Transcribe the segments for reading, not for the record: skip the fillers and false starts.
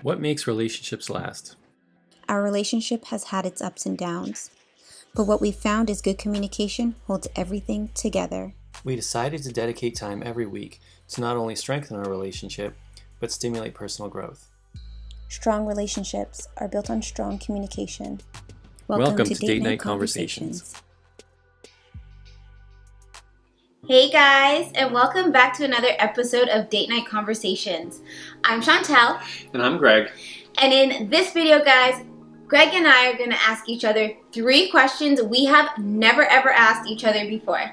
What makes relationships last? Our relationship has had its ups and downs, but what we've found is good communication holds everything together. We decided to dedicate time every week to not only strengthen our relationship, but stimulate personal growth. Strong relationships are built on strong communication. Welcome to Date Night Conversations. Hey guys, and welcome back to another episode of Date Night Conversations. I'm Chantel. And I'm Greg. And in this video, guys, Greg and I are going to ask each other 3 questions we have never ever asked each other before.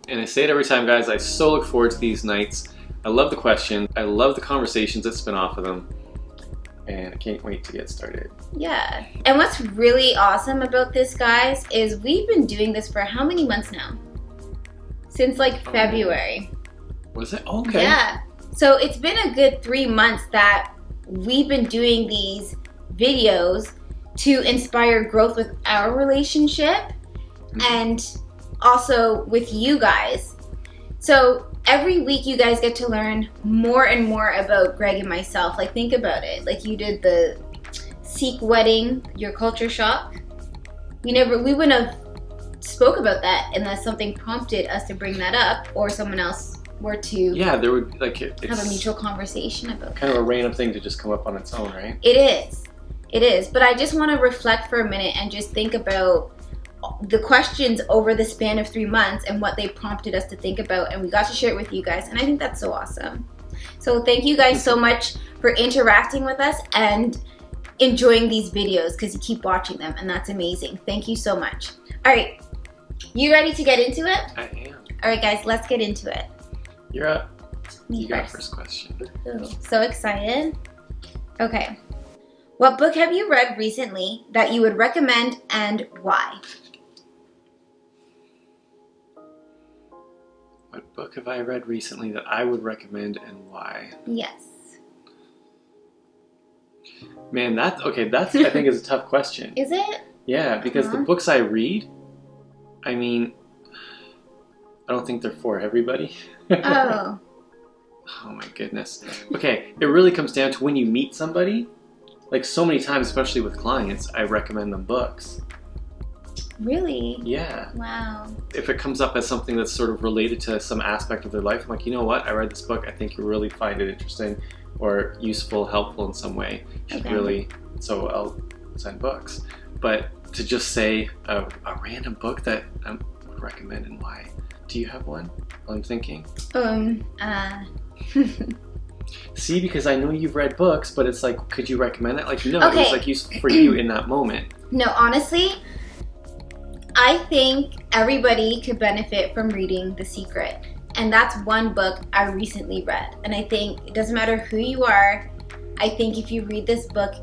And I say it every time, guys, I so look forward to these nights. I love the questions. I love the conversations that spin off of them. And I can't wait to get started. Yeah. And what's really awesome about this, guys, is we've been doing this for how many months now? Since like February. Was it? Okay. Yeah. So it's been a good 3 months that we've been doing these videos to inspire growth with our relationship and also with you guys. So every week you guys get to learn more and more about Greg and myself. Like, think about it. Like, you did the Sikh wedding, your culture shock. We wouldn't have spoke about that unless something prompted us to bring that up or someone else were to there would have a mutual conversation about kind of a random thing to just come up on its own, right? It is. But I just want to reflect for a minute and just think about the questions over the span of 3 months and what they prompted us to think about, and we got to share it with you guys, and I think that's so awesome. So thank you guys so much for interacting with us and enjoying these videos, because you keep watching them, and that's amazing. Thank you so much. All right, you ready to get into it? I am. All right, guys, let's get into it. You're up. Me You got first question. Ooh, so excited. Okay. What book have you read recently that you would recommend and why? What book have I read recently that I would recommend and why? Yes. Man, that's I think is a tough question. Is it? Yeah, because the books I read, I mean, I don't think they're for everybody. Oh. Oh my goodness. Okay, it really comes down to when you meet somebody. Like, so many times, especially with clients, I recommend them books. Really? Yeah. Wow. If it comes up as something that's sort of related to some aspect of their life, I'm like, you know what? I read this book. I think you'll really find it interesting or useful, helpful in some way. So I'll send books. But to just say a random book that I would recommend and why. Do you have one? I'm thinking. See, because I know you've read books, but it's like, could you recommend it? Like, no, It was like useful for you in that moment. No, honestly, I think everybody could benefit from reading The Secret. And that's one book I recently read. And I think it doesn't matter who you are. I think if you read this book,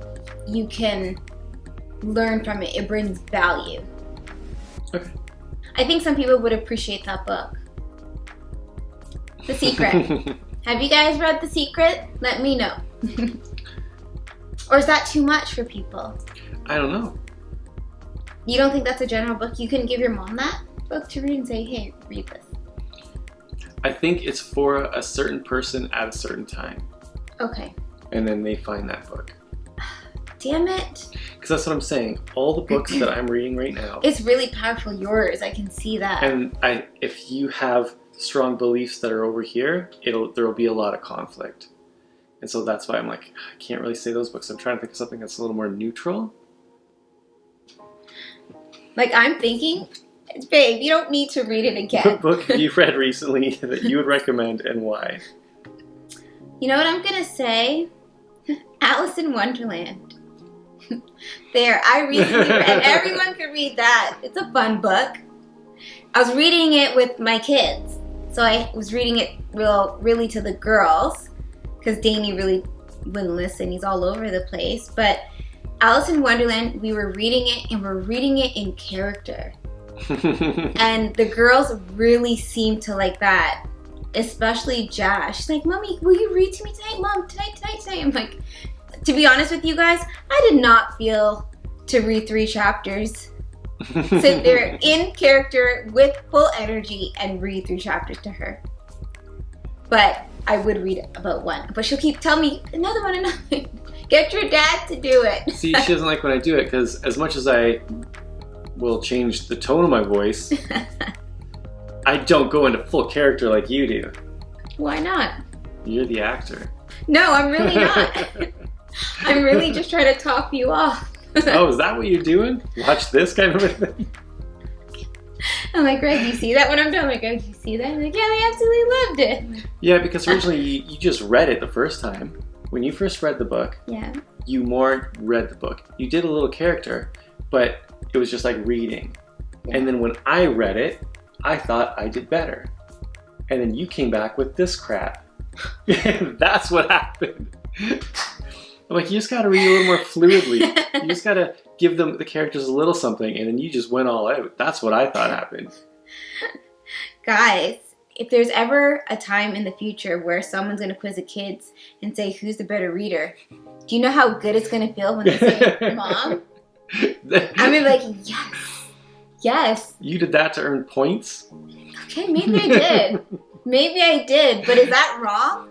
you can learn from it. It brings value. Okay. I think some people would appreciate that book. The Secret. Have you guys read The Secret? Let me know. Or is that too much for people? I don't know. You don't think that's a general book? You couldn't give your mom that book to read and say, hey, read this. I think it's for a certain person at a certain time. Okay. And then they find that book. Damn it. Because that's what I'm saying. All the books that I'm reading right now. It's really powerful, yours. I can see that. And if you have strong beliefs that are over here, there will be a lot of conflict. And so that's why I'm like, I can't really say those books. I'm trying to think of something that's a little more neutral. Like, I'm thinking, babe, you don't need to read it again. What book have you read recently that you would recommend and why? You know what I'm going to say? Alice in Wonderland. There, I recently read, and everyone could read that. It's a fun book. I was reading it with my kids. So I was reading it really to the girls, because Danny really wouldn't listen. He's all over the place. But Alice in Wonderland, we were reading it, and we're reading it in character. And the girls really seemed to like that, especially Josh. She's like, Mommy, will you read to me tonight? Mom, tonight. I'm like, to be honest with you guys, I did not feel to read 3 chapters. Sit there in character with full energy and read 3 chapters to her. But I would read about one. But she'll keep telling me another one. Get your dad to do it. See, she doesn't like when I do it because as much as I will change the tone of my voice, I don't go into full character like you do. Why not? You're the actor. No, I'm really not. I'm really just trying to top you off. Oh, is that what you're doing? Watch this kind of a thing? I'm like, Greg, you see that when I'm done? Like, Greg, you see that? I'm like, yeah, they absolutely loved it. Yeah, because originally you just read it the first time. When you first read the book, Yeah. you more read the book. You did a little character, but it was just like reading. Yeah. And then when I read it, I thought I did better. And then you came back with this crap. That's what happened. I'm like, you just gotta read a little more fluidly. You just gotta give them the characters a little something, and then you just went all out. That's what I thought happened. Guys, if there's ever a time in the future where someone's gonna quiz the kids and say who's the better reader, do you know how good it's gonna feel when they say Mom? I'm gonna be like, yes, yes. You did that to earn points? Okay, maybe I did. Maybe I did, but is that wrong?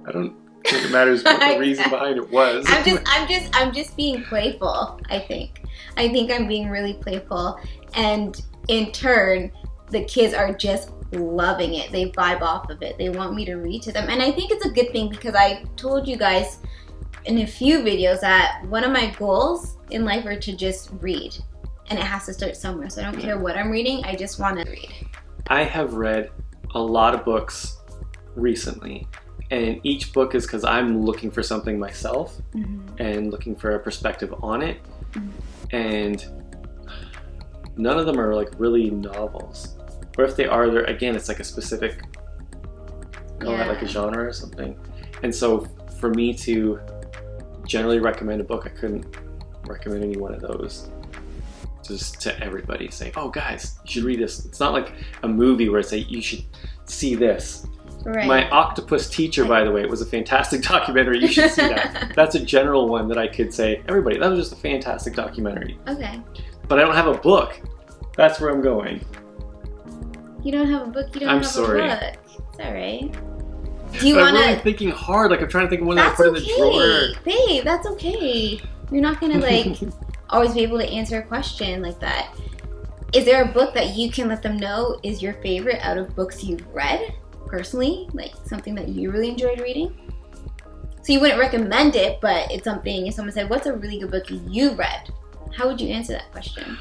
I don't think it matters what the reason behind it was. I'm just being playful, I think. I think I'm being really playful, and in turn, the kids are just loving it. They vibe off of it. They want me to read to them, and I think it's a good thing because I told you guys in a few videos that one of my goals in life are to just read, and it has to start somewhere. So I don't care what I'm reading. I just want to read. I have read a lot of books recently, and each book is because I'm looking for something myself and looking for a perspective on it, and none of them are like really novels, or if they are, they're, again, it's like a specific, call that like a genre or something. And so for me to generally recommend a book, I couldn't recommend any one of those just to everybody, saying, oh guys, you should read this. It's not like a movie where it's like, you should see this. Right. My Octopus Teacher, by the way, was a fantastic documentary. You should see that. That's a general one that I could say, everybody, that was just a fantastic documentary. Okay. But I don't have a book. That's where I'm going. You don't have a book. You don't I'm have sorry. a book. It's all right. Do you But want I'm really to? thinking hard. Like I'm trying to think of one that I That's put in the okay, drawer. babe. That's okay. You're not gonna like always be able to answer a question like that. Is there a book that you can let them know is your favorite out of books you've read personally? Like something that you really enjoyed reading? So you wouldn't recommend it, but it's something. If someone said, "What's a really good book you read?" How would you answer that question?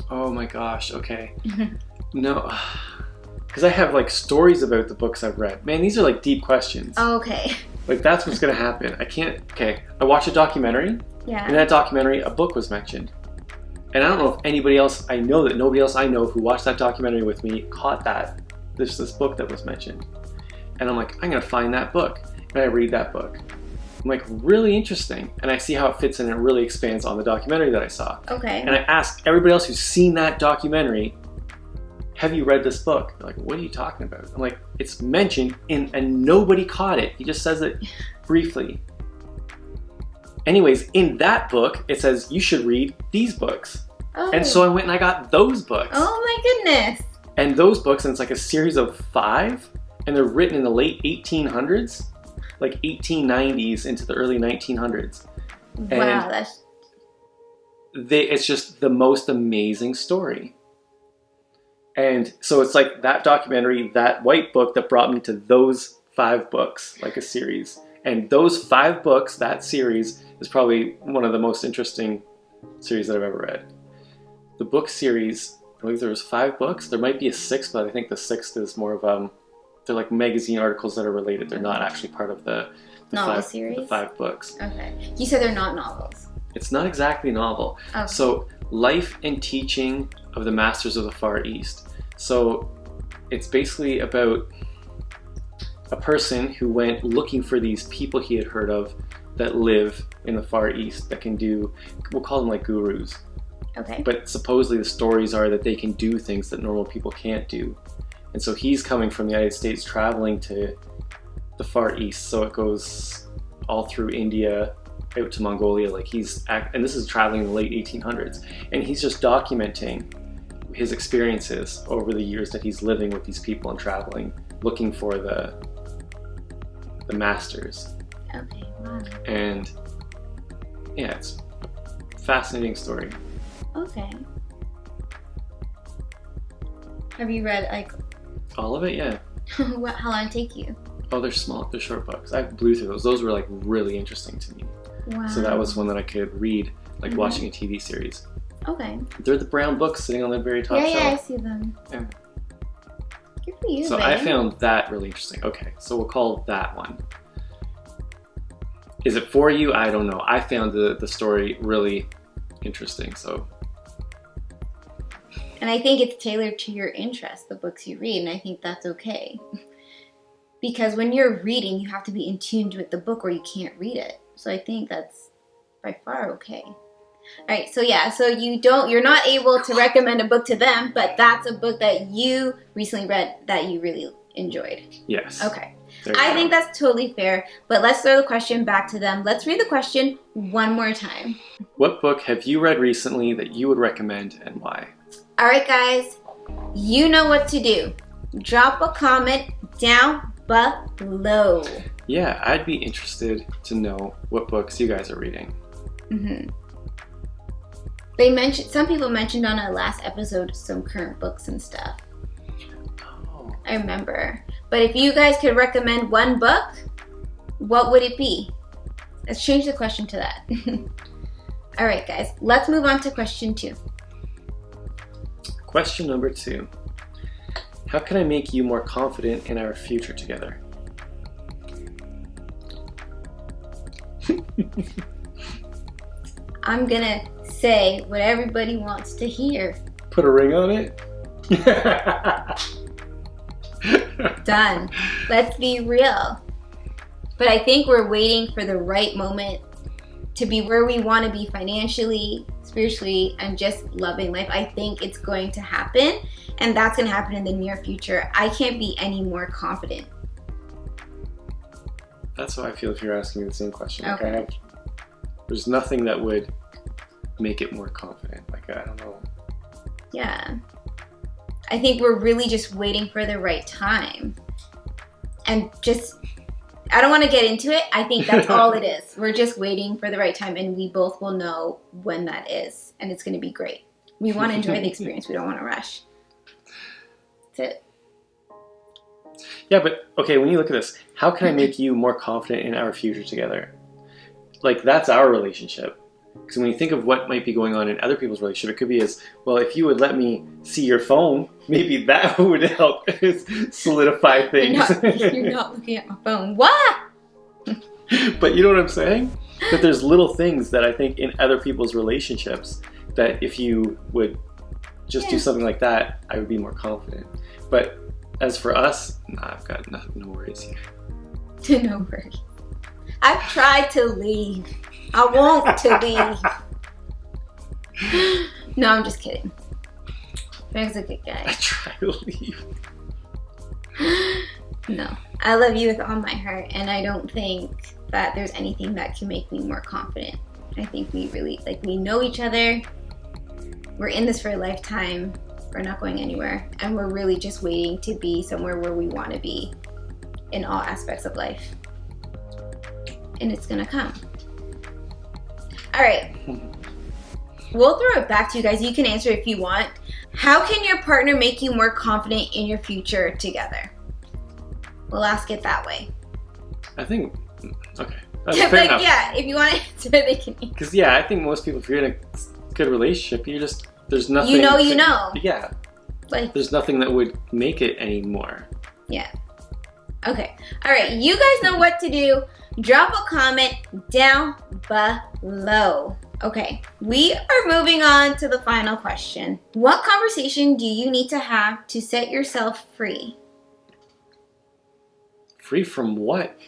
Oh my gosh. Okay. No. Because I have like stories about the books I've read. Man, these are like deep questions. Okay. Like that's what's gonna happen. I can't. Okay. I watched a documentary. Yeah. In that documentary, a book was mentioned. And I don't know if anybody else, I know that nobody else I know who watched that documentary with me caught that. There's this book that was mentioned. And I'm like, I'm gonna find that book. And I read that book. I'm like, really interesting. And I see how it fits in and it really expands on the documentary that I saw. Okay. And I ask everybody else who's seen that documentary, have you read this book? They're like, what are you talking about? I'm like, it's mentioned and nobody caught it. He just says it briefly. Anyways, in that book, it says you should read these books. Oh. And so I went and I got those books. Oh my goodness. And those books, and it's like a series of 5, and they're written in the late 1800s, like 1890s into the early 1900s. Wow, that's... It's just the most amazing story. And so it's like that documentary, that white book that brought me to those 5 books, like a series. And those 5 books, that series, is probably one of the most interesting series that I've ever read. The book series, I believe there was 5 books. There might be a 6th, but I think the 6th is more of they're like magazine articles that are related. They're not actually part of the novel 5, series? the 5 books. Okay. You said they're not novels. It's not exactly a novel. Okay. So, life and teaching of the masters of the Far East. So, it's basically about a person who went looking for these people he had heard of that live in the Far East that can do, we'll call them like gurus. Okay. But supposedly the stories are that they can do things that normal people can't do. And so he's coming from the United States, traveling to the Far East. So it goes all through India, out to Mongolia. Like and this is traveling in the late 1800s. And he's just documenting his experiences over the years that he's living with these people and traveling, looking for the masters. Okay, wow. And yeah, it's a fascinating story. Okay. Have you read like All of it, yeah. how long did it take you? Oh, they're small, they're short books. I blew through those. Those were like really interesting to me. Wow. So that was one that I could read, like watching a TV series. Okay. They're the brown books sitting on the very top Yeah, shelf. yeah, I see them. Yeah. Good for you, So babe. I found that really interesting. Okay, so we'll call that one. Is it for you? I don't know. I found the story really interesting, so. And I think it's tailored to your interest, the books you read, and I think that's okay. Because when you're reading, you have to be in tune with the book or you can't read it. So I think that's by far okay. All right, so yeah, so you're not able to recommend a book to them, but that's a book that you recently read that you really enjoyed. Yes. Okay. There you I go. think that's totally fair, but let's throw the question back to them. Let's read the question one more time. What book have you read recently that you would recommend and why? All right, guys, you know what to do. Drop a comment down below. Yeah, I'd be interested to know what books you guys are reading. Mm-hmm. Some people mentioned on our last episode some current books and stuff. Oh. I remember. But if you guys could recommend one book, what would it be? Let's change the question to that. All right, guys, let's move on to question 2. Question number 2. How can I make you more confident in our future together? I'm gonna say what everybody wants to hear. Put a ring on it? Done. Let's be real. But I think we're waiting for the right moment to be where we want to be financially, spiritually, and just loving life. I think it's going to happen, and that's going to happen in the near future. I can't be any more confident. That's how I feel if you're asking me the same question. Like Okay. There's nothing that would make it more confident. Like, I don't know. Yeah. I think we're really just waiting for the right time. And just, I don't want to get into it. I think that's all it is. We're just waiting for the right time, and we both will know when that is. And it's going to be great. We want to enjoy the experience. We don't want to rush. That's it. Yeah, but okay, when you look at this, how can I make you more confident in our future together? Like, that's our relationship. Because when you think of what might be going on in other people's relationship, it could be as, well, if you would let me see your phone, maybe that would help solidify things. You're not looking at my phone. What? But you know what I'm saying? That there's little things that I think in other people's relationships that if you would just do something like that, I would be more confident. But as for us, nah, I've got no worries here. No worries. I've tried to leave. I want to leave. No, I'm just kidding. Greg's a good I guy. try to leave. No, I love you with all my heart, and I don't think that there's anything that can make me more confident. I think we really, we know each other. We're in this for a lifetime. We're not going anywhere, and we're really just waiting to be somewhere where we want to be in all aspects of life. And it's gonna come. All right. We'll throw it back to you guys. You can answer if you want. How can your partner make you more confident in your future together? We'll ask it that way. I think, okay. That's fair enough. Yeah, if you want to answer, they can. Because, yeah, I think most people, if you're in a good relationship, you're just, there's nothing. You know. Yeah. There's nothing that would make it anymore. Yeah. Okay. All right. You guys know what to do. Drop a comment down below. Okay. We are moving on to the final question. What conversation do you need to have to set yourself free? Free from what?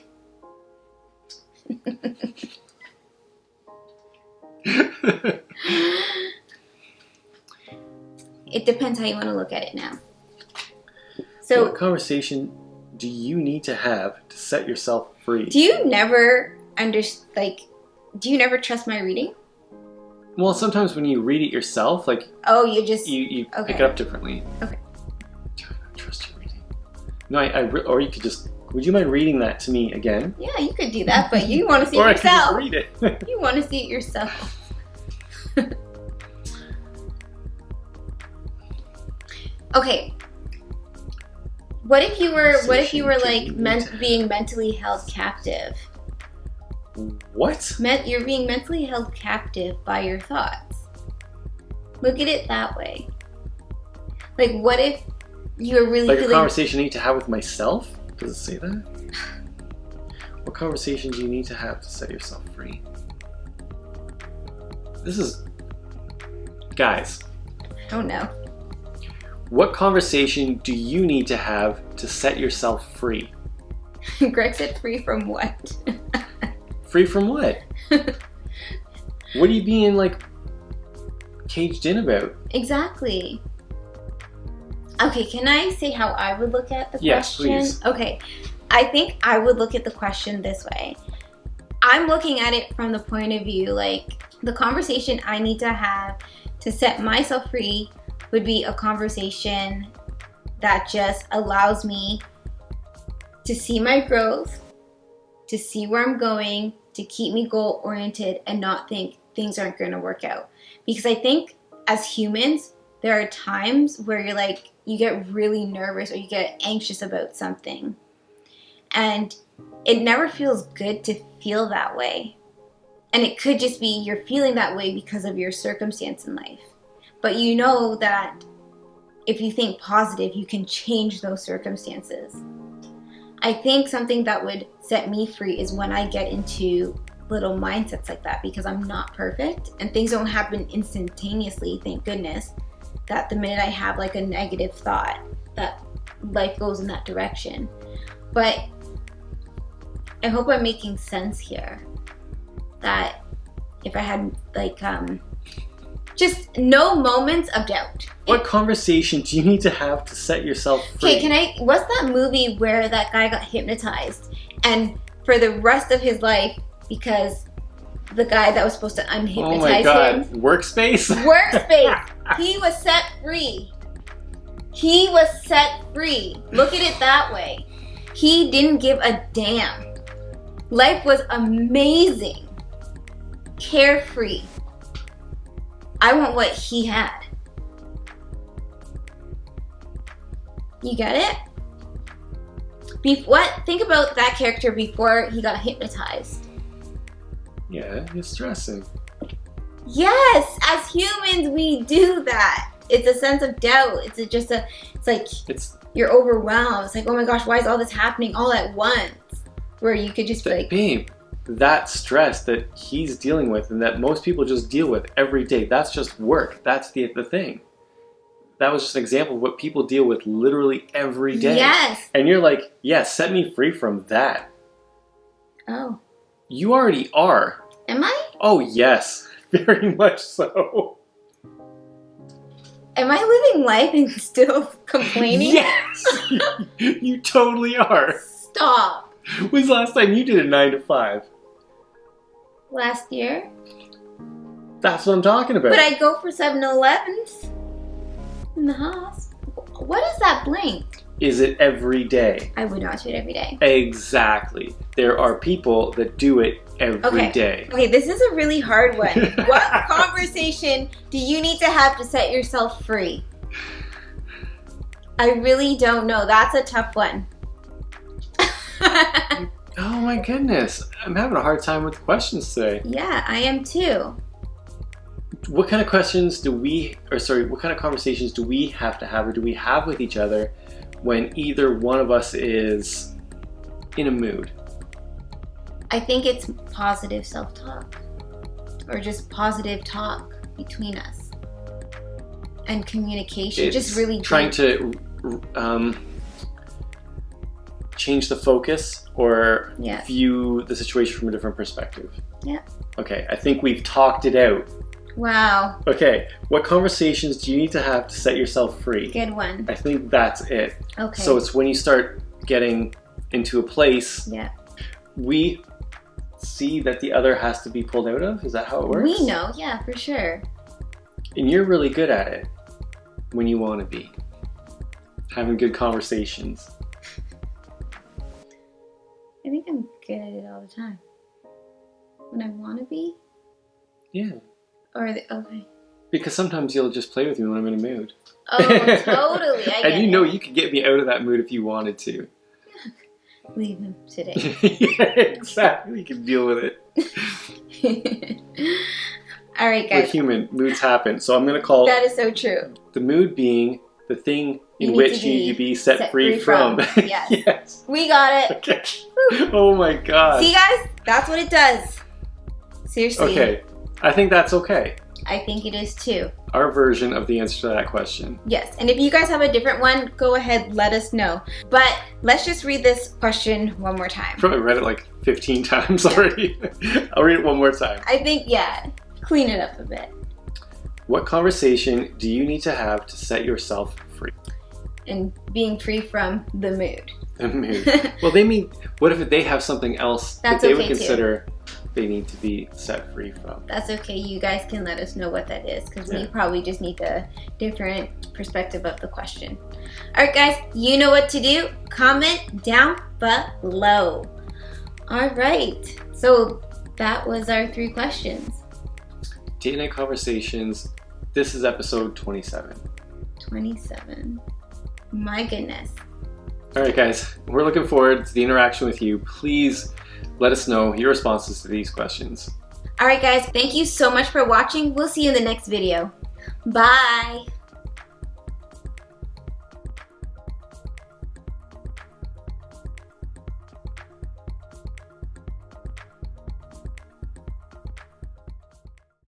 It depends how you want to look at it now. So, what conversation do you need to have to set yourself free? do you never do you never trust my reading? Well, sometimes when you read it yourself, like, Oh, you just you Okay. pick it up differently. Okay. Do I not trust your reading? No, or you could just Would you mind reading that to me again? Yeah, you could do that, but you want to see Or it yourself. I could just read it. You want to see it yourself. Okay. What if you were like being mentally held captive? What? You're being mentally held captive by your thoughts. Look at it that way. Like, what if you're really like feeling... a conversation I need to have with myself? Does it say that? What conversation do you need to have to set yourself free? This is... Guys. I don't know. What conversation do you need to have to set yourself free? Greg said free from what? Free from what? What are you being, like, caged in about? Exactly. Okay, can I say how I would look at the yes, question? Please. Okay, I think I would look at the question this way. I'm looking at it from the point of view, like, the conversation I need to have to set myself free would be a conversation that just allows me to see my growth, to see where I'm going, to keep me goal-oriented and not think things aren't going to work out. Because I think as humans, there are times where you're like, you get really nervous or you get anxious about something. And it never feels good to feel that way. And it could just be you're feeling that way because of your circumstance in life. But you know that if you think positive, you can change those circumstances. I think something that would set me free is when I get into little mindsets like that, because I'm not perfect and things don't happen instantaneously, thank goodness, that the minute I have like a negative thought, that life goes in that direction. But I hope I'm making sense here. That if I had like just no moments of doubt. What conversation do you need to have to set yourself free? Okay, what's that movie where that guy got hypnotized and for the rest of his life, because the guy that was supposed to unhypnotize oh my God. him. Workspace? Workspace. He was set free. He was set free. Look at it that way. He didn't give a damn. Life was amazing. Carefree. I want what he had. You get it? Think about that character before he got hypnotized. Yeah, you're stressing. Yes, as humans we do that. It's a sense of doubt. It's you're overwhelmed. It's like, oh my gosh, why is all this happening all at once? Where you could just be like, babe, that stress that he's dealing with and that most people just deal with every day, that's just work. That's the thing. That was just an example of what people deal with literally every day. Yes. And you're like, yeah, set me free from that. Oh. You already are. Am I? Oh, yes. Very much so. Am I living life and still complaining? Yes! You totally are. Stop. When's the last time you did a 9 to 5? Last year. That's what I'm talking about. But I go for 7-Elevens in the house. What is that blink? Is it every day? I would not do it every day. Exactly. There are people that do it every day. Okay, this is a really hard one. What conversation do you need to have to set yourself free? I really don't know. That's a tough one. Oh my goodness. I'm having a hard time with the questions today. Yeah, I am too. What kind of conversations do we have to have or do we have with each other when either one of us is in a mood? I think it's positive self-talk or just positive talk between us and communication. It's just really trying to change the focus or view the situation from a different perspective. Yeah. Okay, I think we've talked it out. Wow. Okay, what conversations do you need to have to set yourself free? Good one. I think that's it. Okay. So it's when you start getting into a place, we see that the other has to be pulled out of? Is that how it works? We know, yeah, for sure. And you're really good at it when you want to be. Having good conversations. I think I'm good at it all the time. When I want to be? Yeah. Okay. Because sometimes you'll just play with me when I'm in a mood. Oh, totally. I get And you know it. you could get me out of that mood if you wanted to. Leave him today. Yeah, exactly. You can deal with it. All right, We're guys. human. Moods happen. So I'm going to call That is so true. the mood being the thing in You need which to you need to be set free from. Yes. Yes. We got it. Okay. Oh my god. See, guys? That's what it does. Seriously. Okay. I think that's okay. I think it is too. Our version of the answer to that question. Yes, and if you guys have a different one, go ahead, let us know. But let's just read this question one more time. Probably read it like 15 times already. I'll read it one more time. I think, yeah, clean it up a bit. What conversation do you need to have to set yourself free? And being free from the mood. The mood. Well, they mean, what if they have something else That's that they okay would consider they need to be set free from? That's okay. You guys can let us know what that is because we Yeah. probably just need the different perspective of the question. All right, guys, you know what to do. Comment down below. All right. So that was our 3 questions. Date night conversations. This is episode 27. 27. My goodness. All right, guys, we're looking forward to the interaction with you. Please let us know your responses to these questions. All right, guys, thank you so much for watching. We'll see you in the next video. Bye.